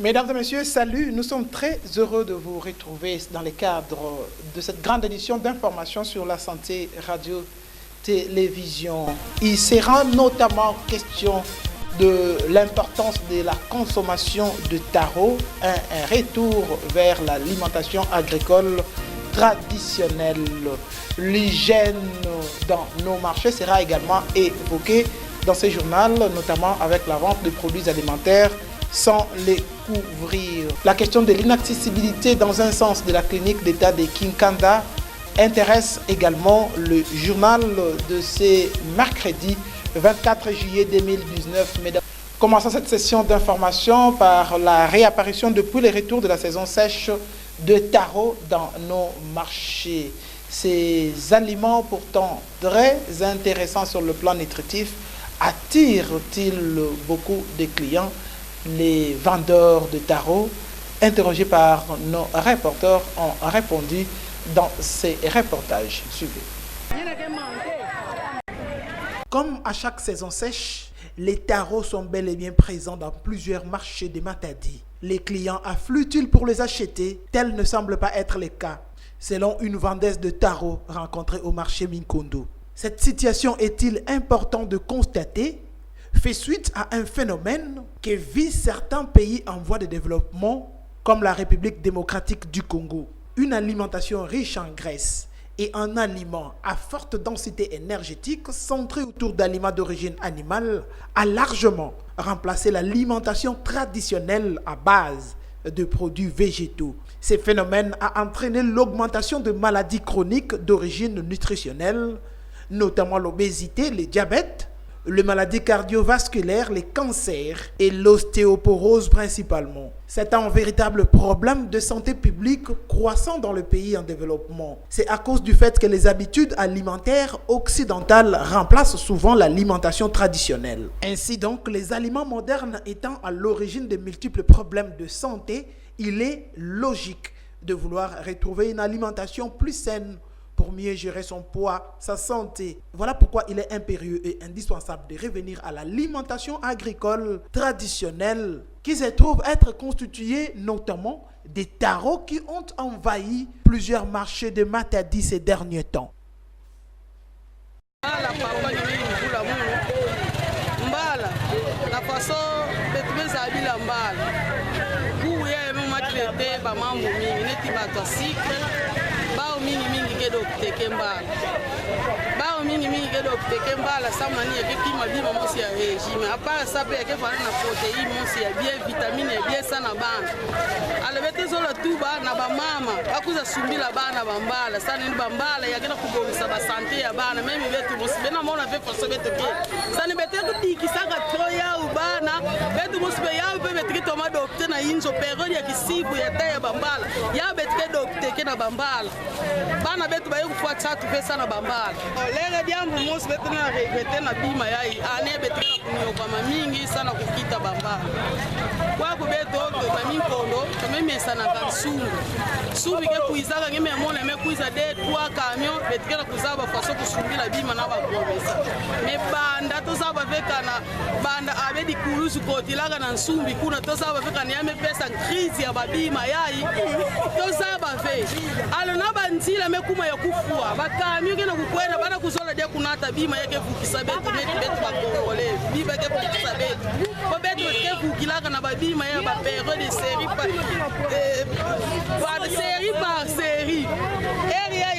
Mesdames et messieurs, salut. Nous sommes très heureux de vous retrouver dans le cadre de cette grande édition d'information sur la santé radio-télévision. Il sera notamment question de l'importance de la consommation de taro, un retour vers l'alimentation agricole traditionnelle. L'hygiène dans nos marchés sera également évoquée dans ce journal, notamment avec la vente de produits alimentaires sans les couvrir. La question de l'inaccessibilité dans un sens de la clinique d'État de Kinkanda intéresse également le journal de ce mercredi 24 juillet 2019. Commençons cette session d'information par la réapparition depuis le retour de la saison sèche de taro dans nos marchés. Ces aliments pourtant très intéressants sur le plan nutritif attirent-ils beaucoup de clients? Les vendeurs de taro, interrogés par nos reporters, ont répondu dans ces reportages. Suivez. Comme à chaque saison sèche, les taros sont bel et bien présents dans plusieurs marchés de Matadi. Les clients affluent-ils pour les acheter? Tel ne semble pas être le cas, selon une vendeuse de taro rencontrée au marché Minkondo. Cette situation est-il important de constater? Fait suite à un phénomène que vivent certains pays en voie de développement, comme la République démocratique du Congo. Une alimentation riche en graisse et en aliments à forte densité énergétique centrée autour d'aliments d'origine animale a largement remplacé l'alimentation traditionnelle à base de produits végétaux. Ce phénomène a entraîné l'augmentation de maladies chroniques d'origine nutritionnelle, notamment l'obésité, le diabète, les maladies cardiovasculaires, les cancers et l'ostéoporose principalement. C'est un véritable problème de santé publique croissant dans le pays en développement. C'est à cause du fait que les habitudes alimentaires occidentales remplacent souvent l'alimentation traditionnelle. Ainsi donc, les aliments modernes étant à l'origine de multiples problèmes de santé, il est logique de vouloir retrouver une alimentation plus saine pour mieux gérer son poids, sa santé. Voilà pourquoi il est impérieux et indispensable de revenir à l'alimentation agricole traditionnelle qui se trouve être constituée notamment des taros qui ont envahi plusieurs marchés de Matadi ces derniers temps. Bao mingi kedo kuteke mbala samani yake kima bima mosi ya régime apara sape yake fana na protéine mosi ya bien vitamine ya bien sana bana alebete zola tuba na ba mama akuza sumbila bana bambala sana ni bambala yake na kubongisa ba santé ya bana meme betu mosi bena mona ve faso betu ke sana bete ko tikisaka troya ubana betu mosi be ya be betu to ma docteur na inzo periode ya kisibu ya taya bambala ya betu ke docteur ke na bambala bana betu ba yokufuata tu pesa na bambala lele diambu mosi betu na regrete na bima yai ane betu na kunyoka mingi sana kukita bambala kwa kubeto to ba minkondo to meme sana kansungu subi ke kuizaka ngeme mona me kuiza de 3 camion betu ke na kuzaba faso kusumbila bima na ba gomesa me banda to saba veka na banda abedi kulusu kotilaka na nsumbi kuna to saba veka ni ame pesa crise ya babima yai to saba ve alo na banzila me kuma ya kufua bakamyo ke na kukwenda bana kuzola de kunata bima yake fukisa betu betu ba kongole biba ke fukisa betu ko betu ke fukilaka na babima ya ba période de série par série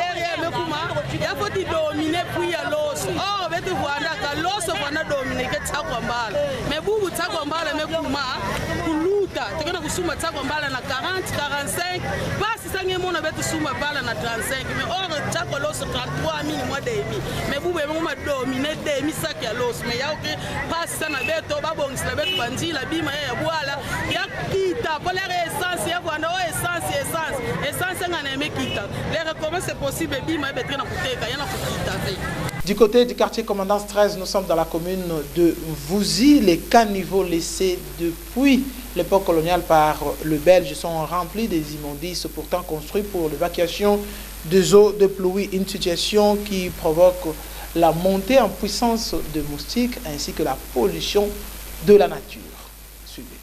area me kuma ya foti dominer puis ya loso oh betu vanda ka loso vanda dominer ke tsakwa mbala me bubu tsakwa mbala me kuma kuluta tekena kusuma tsakwa mbala na 40 45 basi sange mona betu suma bala na 35 me or tsakwa loso 33000 mois demi me bubu me ma dominer demi sak ya loso me ya okay basi sana beto babongisa betu banjila bima ya bwala ya kita pour les essence ya vanda o essence ngana me kita les comment c'est possible bima betu na kuteka yana kukita ve. Du côté du quartier Commandance 13, nous sommes dans la commune de Vouzy. Les caniveaux laissés depuis l'époque coloniale par le Belge sont remplis des immondices pourtant construits pour l'évacuation des eaux de pluie. Une situation qui provoque la montée en puissance de moustiques ainsi que la pollution de la nature. Suivez.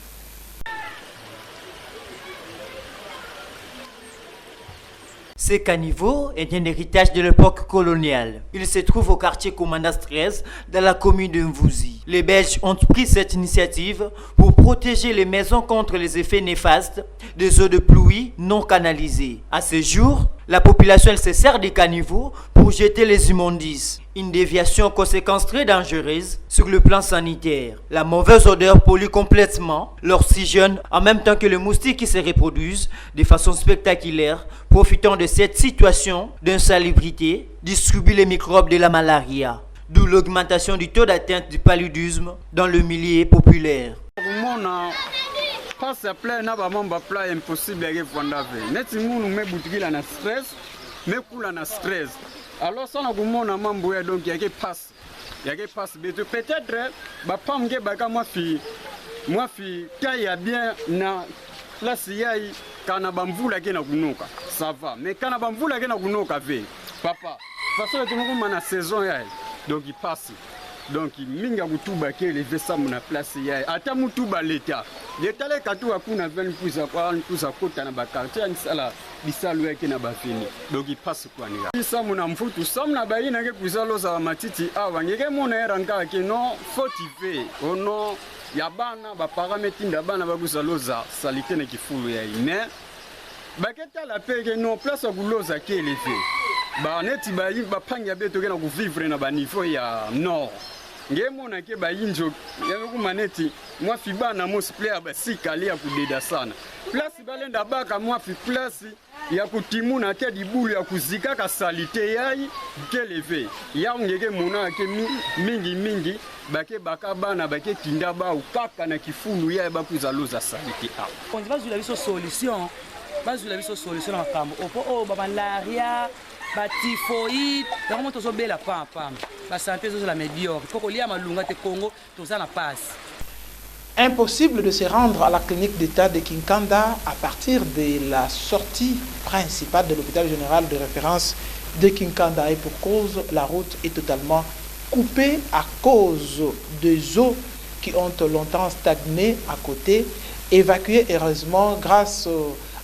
Ce caniveau est un héritage de l'époque coloniale. Il se trouve au quartier Comandas 13 dans la commune de Mvouzi. Les Belges ont pris cette initiative pour protéger les maisons contre les effets néfastes des eaux de pluie non canalisées. À ce jour, la population se sert des caniveaux pour jeter les immondices. Une déviation conséquence très dangereuse sur le plan sanitaire. La mauvaise odeur pollue complètement l'oxygène en même temps que les moustiques qui se reproduisent de façon spectaculaire, profitant de cette situation d'insalubrité, distribuent les microbes de la malaria. D'où l'augmentation du taux d'atteinte du paludisme dans le milieu populaire. Passe plein na ba mamba plat impossible ya kufanda ve. Neti munu me butikila na stress, me kula na stress. Alors ça na kumona mambo ya donc ya ke passe. Ya ke passe peut-être ba pamge ba ka moi fi kaya bien na place yai kana bamvula ke na kunoka. Ça va. Mais kana bamvula ke na kunoka ve. Papa, parce que tu m'as na saison yai. Donc il passe. Donc minga kutuba ke lever ça na place yai. Ata mutuba l'état. L'état le katu akuna 20 pouza kota na ba quartier ni sala bisalo yake na ba fini. Donc il passe quoi ni. Ça muna mfutu ça muna ba ina ke kuzalo za matiti awa ngeke muna eranga ke non fotive. Oh non ya bana ba paramètres bana ba kuzalo za salite na kifulu yai. Mais baketa la peke non place kuloza ke lever. Ba neti ba panga beto ke na ku vivre na ba niveau ya nord. Ngemona ke ba injo yango maneti mwa fiba na mo player ba sikali ya kudeda sana place balenda baka mwa fi place ya kutimuna ke dibulu ya kuzika ka salite yai ke leve ya ngeke mona ke mingi bake baka bana bake kinda ba ukaka na kifulu ya ba kuzaloza salite a on va sur la solution na kambo opo ba malaria ba typhoïde vraiment to so bela pam la santé so la médiocre koko lia malunga te Congo to ça na passe. Impossible de se rendre à la clinique d'État de Kinkanda à partir de la sortie principale de l'hôpital général de référence de Kinkanda et pour cause la route est totalement coupée à cause des eaux qui ont longtemps stagné à côté, évacuées heureusement grâce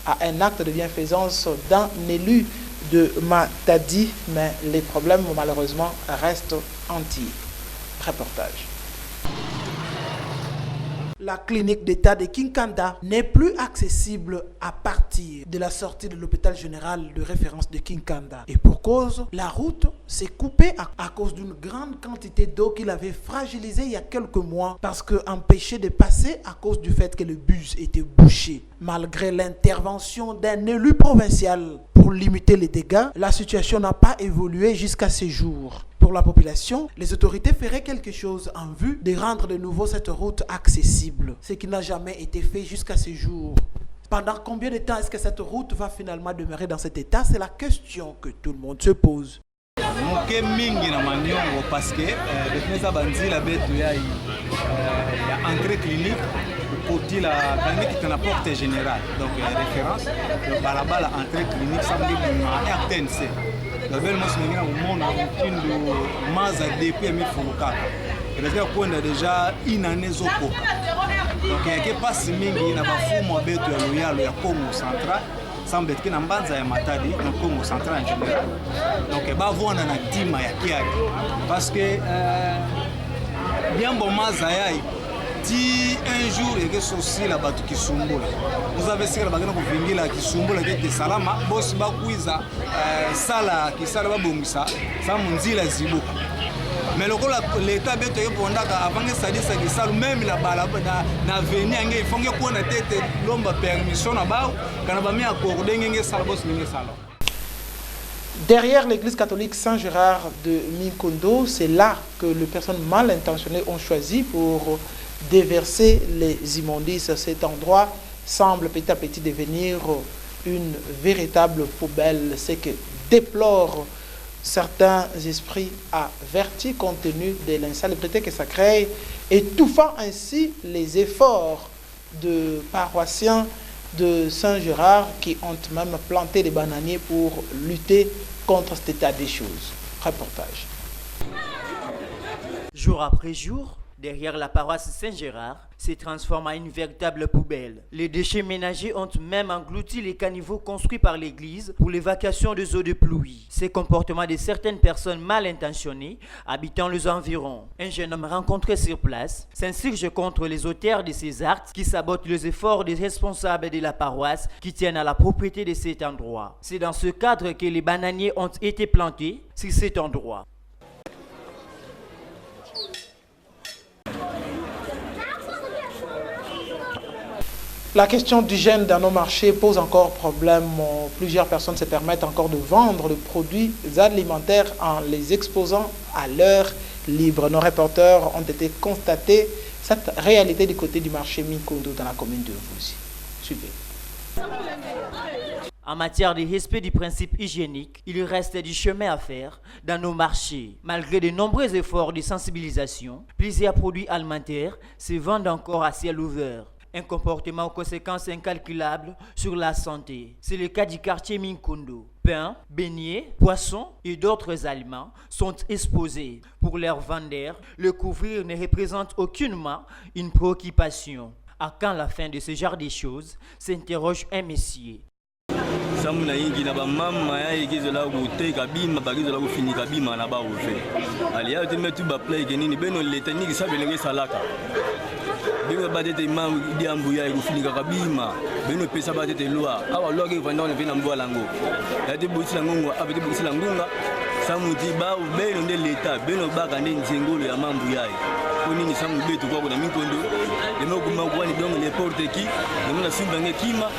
à un acte de bienfaisance d'un élu de Matadi, mais les problèmes malheureusement restent entiers. Reportage. La clinique d'État de Kinkanda n'est plus accessible à partir de la sortie de l'hôpital général de référence de Kinkanda. Et pour cause, la route s'est coupée à cause d'une grande quantité d'eau qu'il avait fragilisée il y a quelques mois parce qu'empêché de passer à cause du fait que le bus était bouché. Malgré l'intervention d'un élu provincial pour limiter les dégâts, la situation n'a pas évolué jusqu'à ce jour. Pour la population, les autorités feraient quelque chose en vue de rendre de nouveau cette route accessible, ce qui n'a jamais été fait jusqu'à ce jour. Pendant combien de temps est-ce que cette route va finalement demeurer dans cet état? C'est la question que tout le monde se pose. Moke mingi na maniongo parce que defensa banzila betu ya entrée clinique côté la clinique est na porte générale donc référence le balabala entrée clinique samedi na RTNC le bel mos ngina umona mtindo maza depuis mifuka inaweza kwenda deja inanezo koka donc yake pasi mingi na bafumo betu ya loyalo ya Congo Central semble que na mbanza ya Matadi na Congo Central en général donc ba vona na tima ya kiaki parce que bien bon maza yai ti un jour et que sosi la batu kisumbula vous avez sera bagana ko vingila kisumbula ke salama boss ba kuiza sala kisala ba bongisa sa munzila zibuku mais l'état beto yepondaka avant que ça dise que ça même la balabala na venir ngé il faut que ko na tete lomba permission na ba kana ba mi accorder ngé sala boss ngé sala. Derrière l'église catholique Saint-Gérard de Minkondo, c'est là que les personnes mal intentionnées ont choisi pour déverser les immondices. Cet endroit semble petit à petit devenir une véritable poubelle, ce que déplorent certains esprits avertis compte tenu de l'insalubrité que ça crée, étouffant ainsi les efforts de paroissiens de Saint-Gérard qui ont même planté des bananiers pour lutter contre cet état des choses. Reportage. Jour après jour, derrière la paroisse Saint-Gérard, se transforme en une véritable poubelle. Les déchets ménagers ont même englouti les caniveaux construits par l'église pour l'évacuation des eaux de pluie. Ces comportements de certaines personnes mal intentionnées habitant les environs. Un jeune homme rencontré sur place s'insurge contre les auteurs de ces actes qui sabotent les efforts des responsables de la paroisse qui tiennent à la propriété de cet endroit. C'est dans ce cadre que les bananiers ont été plantés sur cet endroit. La question d'hygiène dans nos marchés pose encore problème. Plusieurs personnes se permettent encore de vendre les produits alimentaires en les exposant à l'heure libre. Nos reporters ont été constatés cette réalité du côté du marché Minkondo dans la commune de Mvuzi. Suivez. En matière de respect du principe hygiénique, il reste du chemin à faire dans nos marchés. Malgré de nombreux efforts de sensibilisation, plusieurs produits alimentaires se vendent encore à ciel ouvert. Un comportement aux conséquences incalculables sur la santé. C'est le cas du quartier Minkondo. Pain, beignets, poissons et d'autres aliments sont exposés. Pour leurs vendeurs, le couvrir ne représente aucunement une préoccupation. À quand la fin de ce genre de choses, s'interroge un messier. Samuna yingi na bamama ya ikizola kuteka bima bakizola kufinika bima na baofe ali ya timetu ba play kenini beno leta niki sabelenge salaka bino batete imam diambu ya kufinika kabima beno pesa batete loi awa loi ke vanda on vena mbola ngo ya te butila ngongo abete butila ngonga samuti ba beno nde leta beno baka nde nzengolo ya mambu yayi konini samu betu kwa na Minkondo lemo kuma kwani dongo le porte ki nemona simba nge kima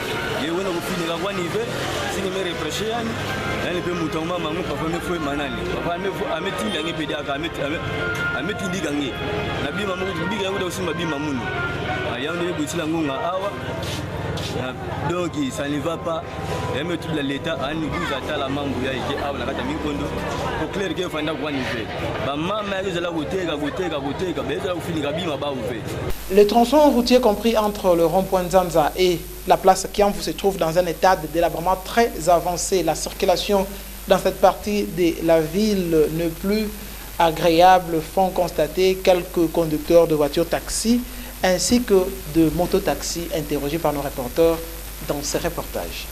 ye wena kufinika kwani ve sini mere pressure yani pe mutoma mangu papa me fo manani papa me fo ameti nge pedi aka ameti ndiga nge na bima mungu ndiga yangu da usimba bima munu ayanga ne butila ngonga awa donc ça ne va pas et me tout l'état a ni vous ata la mambu ya ike awa na kata Minkondo ko clair ke fanda kwani ve ba mama ya zala goteka beza kufinika bima ba uve. Le tronçon routier compris entre le rond-point Nzanza et la place Kiamvu se trouve dans un état de délabrement très avancé. La circulation dans cette partie de la ville n'est plus agréable, font constater quelques conducteurs de voitures taxi ainsi que de mototaxis interrogés par nos reporters dans ces reportages.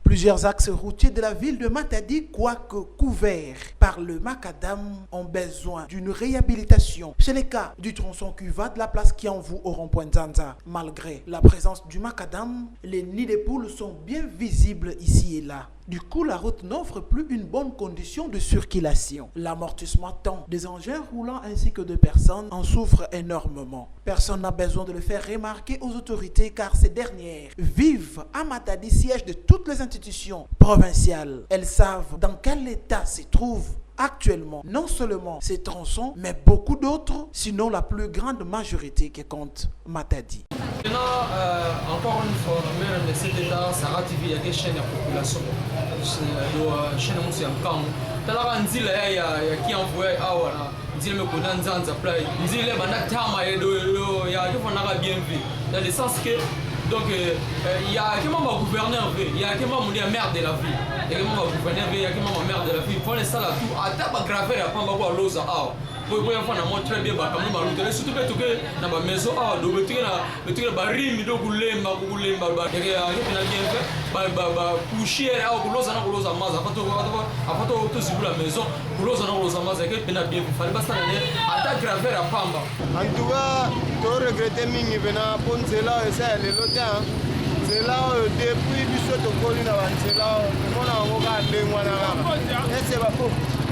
Plusieurs axes routiers de la ville de Matadi, quoique couverts par le macadam, ont besoin d'une réhabilitation. C'est le cas du tronçon qui va de la place Kiamvu au rond-point Nzanza. Malgré la présence du macadam, les nids de poules sont bien visibles ici et là. Du coup, la route n'offre plus une bonne condition de circulation. L'amortissement temps des engins roulants ainsi que de personnes en souffrent énormément. Personne n'a besoin de le faire remarquer aux autorités car ces dernières vivent à Matadi, siège de toutes les institutions provinciales. Elles savent dans quel état se trouvent actuellement non seulement ces tronçons, mais beaucoup d'autres, sinon la plus grande majorité qui compte Matadi. Encore une fois, même cet état, ça ratifie la chaîne de la population. La chaîne de la population. Tala nzila ya Kiamvu awa nzila me kona Nzanza play nzila bana tama ya kifona bien vu dans le sens que donc il y a comment ma gouverneur il y a comment mon maire de la ville et comment ma gouverneur il y a comment ma maire de la ville pour ça là tout à taba graver à pamba kwa loza awa pour faire na montre très bien ba kama ba route surtout que na ba maison awa do betuke ba rimi do kulemba ba ya kina bien fait ba coucher awa kuloza na kuloza maza afato to zibula maison kuloza na kuloza maza ke pena bien fallait pas ça ata graver à pamba en tout cas to regretter mingi bena ponzela esa le lota c'est là depuis biso to kolina banzela mona ngoka ndengwana kaka ese ba po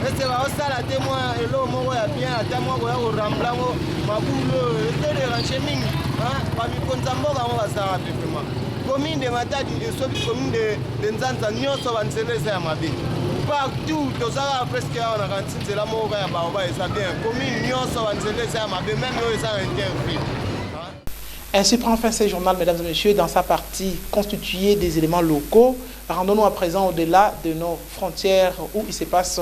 ese ba osala témoin elo moko ya bien ata moko ya koramblango mabulo ete de ranche mingi ba mikonza mboka mo basala pepema commune de Matadi et commune de Nzanza nyonso banzela esa ya mabe partout tozala presque na kantinzela moko ya baoba esa bien commune nyonso banzela esa ya mabe même yo esa interview. Ainsi prend fin ce journal, mesdames et messieurs, dans sa partie constituée des éléments locaux. Rendons-nous à présent au-delà de nos frontières où il se passe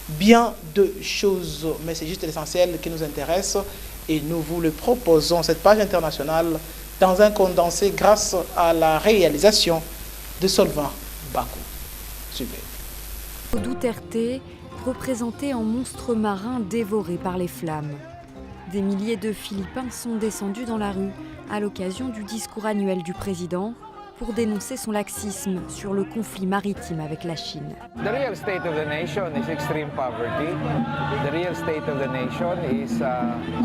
bien de choses. Mais c'est juste l'essentiel qui nous intéresse et nous vous le proposons, cette page internationale, dans un condensé grâce à la réalisation de Solvin Bakou. Super. Duterte, représenté en monstre marin dévoré par les flammes. Des milliers de Philippins sont descendus dans la rue à l'occasion du discours annuel du président pour dénoncer son laxisme sur le conflit maritime avec la Chine. The real state of the nation is extreme poverty. The real state of the nation is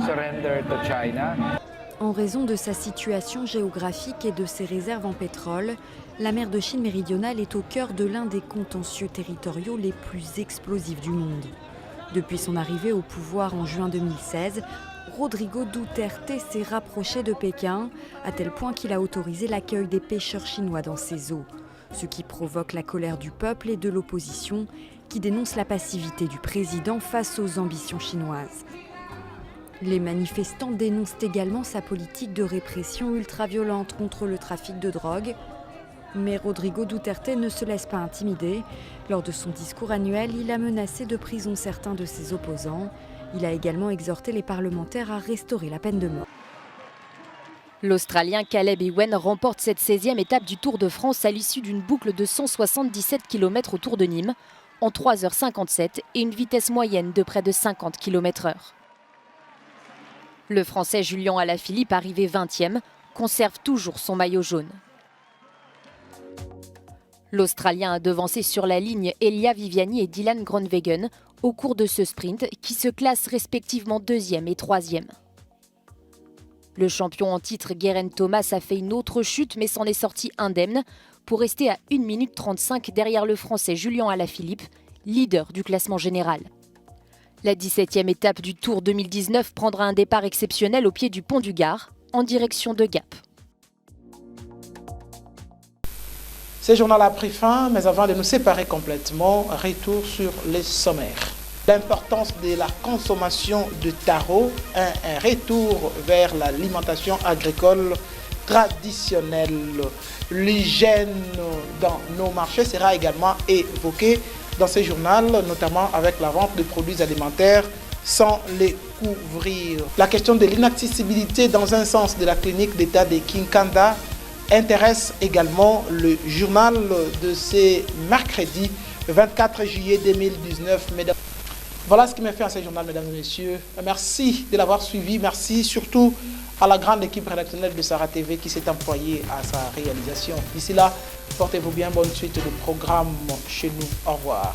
surrender to China. En raison de sa situation géographique et de ses réserves en pétrole, la mer de Chine méridionale est au cœur de l'un des contentieux territoriaux les plus explosifs du monde. Depuis son arrivée au pouvoir en juin 2016, Rodrigo Duterte s'est rapproché de Pékin, à tel point qu'il a autorisé l'accueil des pêcheurs chinois dans ses eaux, ce qui provoque la colère du peuple et de l'opposition, qui dénonce la passivité du président face aux ambitions chinoises. Les manifestants dénoncent également sa politique de répression ultra-violente contre le trafic de drogue. Mais Rodrigo Duterte ne se laisse pas intimider. Lors de son discours annuel, il a menacé de prison certains de ses opposants. Il a également exhorté les parlementaires à restaurer la peine de mort. L'Australien Caleb Ewan remporte cette 16e étape du Tour de France à l'issue d'une boucle de 177 km autour de Nîmes en 3h57 et une vitesse moyenne de près de 50 km/h. Le Français Julian Alaphilippe, arrivé 20e, conserve toujours son maillot jaune. L'Australien a devancé sur la ligne Elia Viviani et Dylan Groenewegen au cours de ce sprint qui se classent respectivement 2e et 3e. Le champion en titre Geraint Thomas a fait une autre chute mais s'en est sorti indemne pour rester à 1 minute 35 derrière le Français Julian Alaphilippe, leader du classement général. La 17e étape du Tour 2019 prendra un départ exceptionnel au pied du pont du Gard, en direction de Gap. Ce journal a pris fin, mais avant de nous séparer complètement, retour sur les sommaires. L'importance de la consommation de taro, un retour vers l'alimentation agricole traditionnelle. L'hygiène dans nos marchés sera également évoquée dans ce journal, notamment avec la vente de produits alimentaires sans les couvrir. La question de l'inaccessibilité dans un sens de la clinique d'État de Kinkanda intéresse également le journal de ce mercredi 24 juillet 2019. Voilà ce qui m'a fait à ce journal, mesdames et messieurs. Merci de l'avoir suivi. Merci surtout à la grande équipe rédactionnelle de Sarah TV qui s'est employée à sa réalisation. D'ici là, portez-vous bien, bonne suite de programme chez nous. Au revoir.